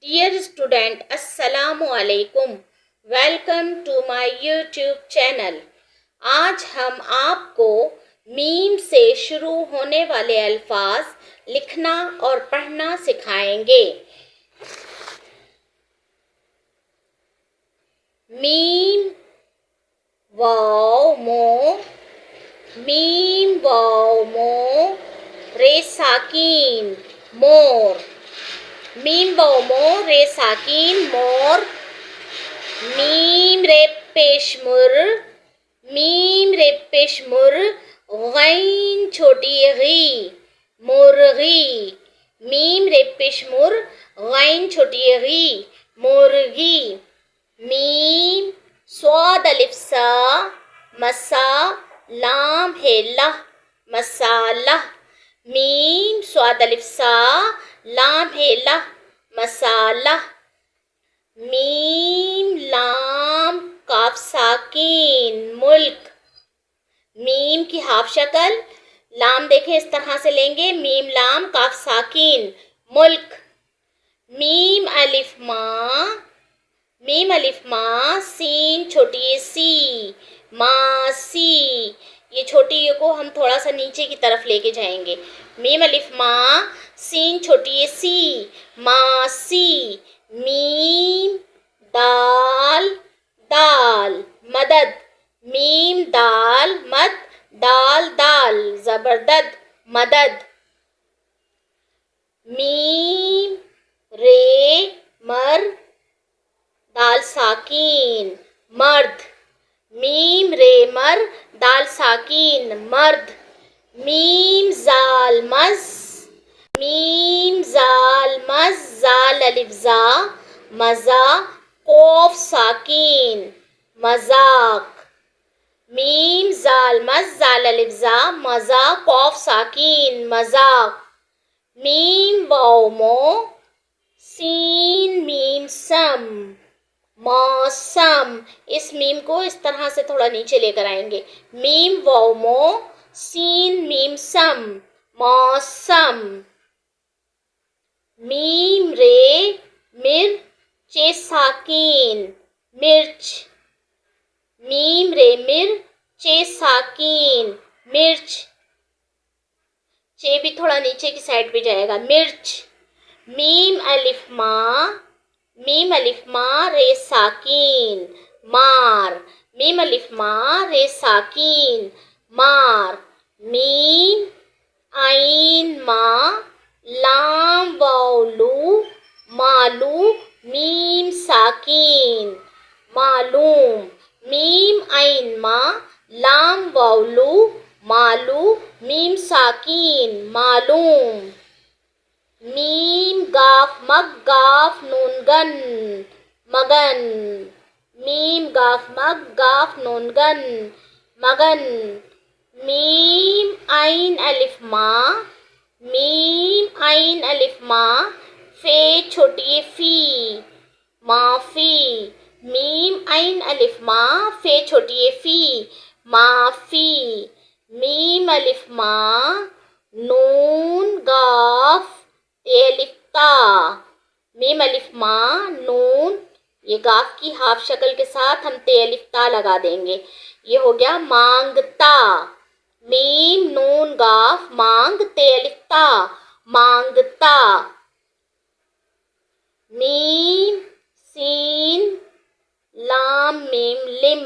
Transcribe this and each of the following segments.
Dear student, Assalamu alaikum. Welcome to my YouTube channel. आज हम आपको मीम से शुरू होने वाले अल्फाज लिखना और पढ़ना सिखाएंगे। मीम वाव मो, मीम वाव मो, रे साकीन मोर, मीम वाव मो रे साकीन मोर, मीम रे पेशमुर, मीम रे पेशमुर, गैन छोटी गी मुर्गी, मीम रे पेशमुर, गैन छोटी गी मुर्गी, मीम स्वाद अलिफ सा मसा लाम है लह मसाला, मीम स्वाद अलिफ सा लाम है लह मसाला, मीम लाम काफ साकीन मुल्क, मीम की हाफ शक्ल लाम देखें इस तरह से लेंगे, मीम लाम काफ साकीन मुल्क, मीम अलिफ माँ, मीम अलिफ माँ सीन छोटी सी मासी, ये छोटी ये को हम थोड़ा सा नीचे की तरफ लेके जाएंगे, मीम अलिफ माँ सीन छोटी सी मासी, मीम दाल दाल मदद, मीम दाल मद दाल दाल जबरदद मदद, मीम रे मर दाल साकीन मर्द, मीम रे मर दाल साकीन मर्द, मीम जाल मज, मीम जाल मज जाल अलिफ जा मजा कोफ साकीन मजाक, मीम जाल मज जाल अलिफ जा मजा कोफ साकीन मजाक, मीम वाव मो सीन मीम सम मौसम, इस मीम को इस तरह से थोड़ा नीचे लेकर आएंगे, मीम वाव मो सीन मीम सम मौसम, मीम रे मिर चे साकीन मिर्च, मीम रे मिर चे साकीन मिर्च, चे भी थोड़ा नीचे की साइड पे जाएगा मिर्च, मीम अलिफ माँ, मीम अलिफ माँ रे साकीन मार, मीम अलिफ माँ रे साकीन मार, मीम आइन माँ लाम वाउलू मालू मीम साकीन मालूम, मीम आइन माँ लाम वाउलू मालू मीम साकीन मालूम, मीम गाफ मग गाफ नून गन मगन, मीम गाफ मग गाफ नून गन मगन, मीम आइन अलिफ माँ, मीम आइन अलिफ माँ फे छोटी फी माफी, मीम आइन अलिफ माँ फे छोटी फी माफी, मीम अलिफ माँ नून गाफ अलिफ ता, मीम अलिफ माँ नून, ये गाफ की हाफ शक्ल के साथ हम ते अलिफ ता लगा देंगे, ये हो गया मांगता, मीम नून गाफ मांग ते अलिफ ता मांगता, मीम सीन लाम मीम लिम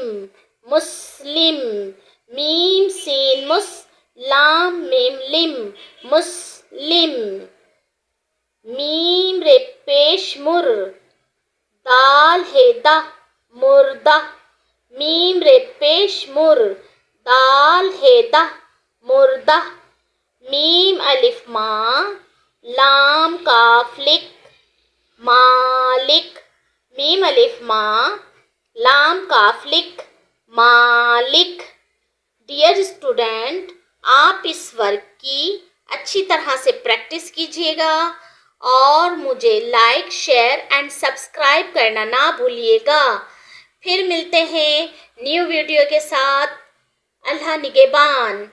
मुस्लिम, मीम सीन मुस लाम मीम लिम मुस्लिम, मीम रे पेश मुर दाल है दा मुर्दा, मीम रे पेश मुर दाल है दा मुर्दा, मीम अलिफ माँ लाम काफ लिक मालिक, मीम अलिफ माँ लाम काफ लिक मालिक। डियर स्टूडेंट, आप इस वर्क की अच्छी तरह से प्रैक्टिस कीजिएगा और मुझे लाइक शेयर एंड सब्सक्राइब करना ना भूलिएगा। फिर मिलते हैं न्यू वीडियो के साथ। अल्लाह निगहबान।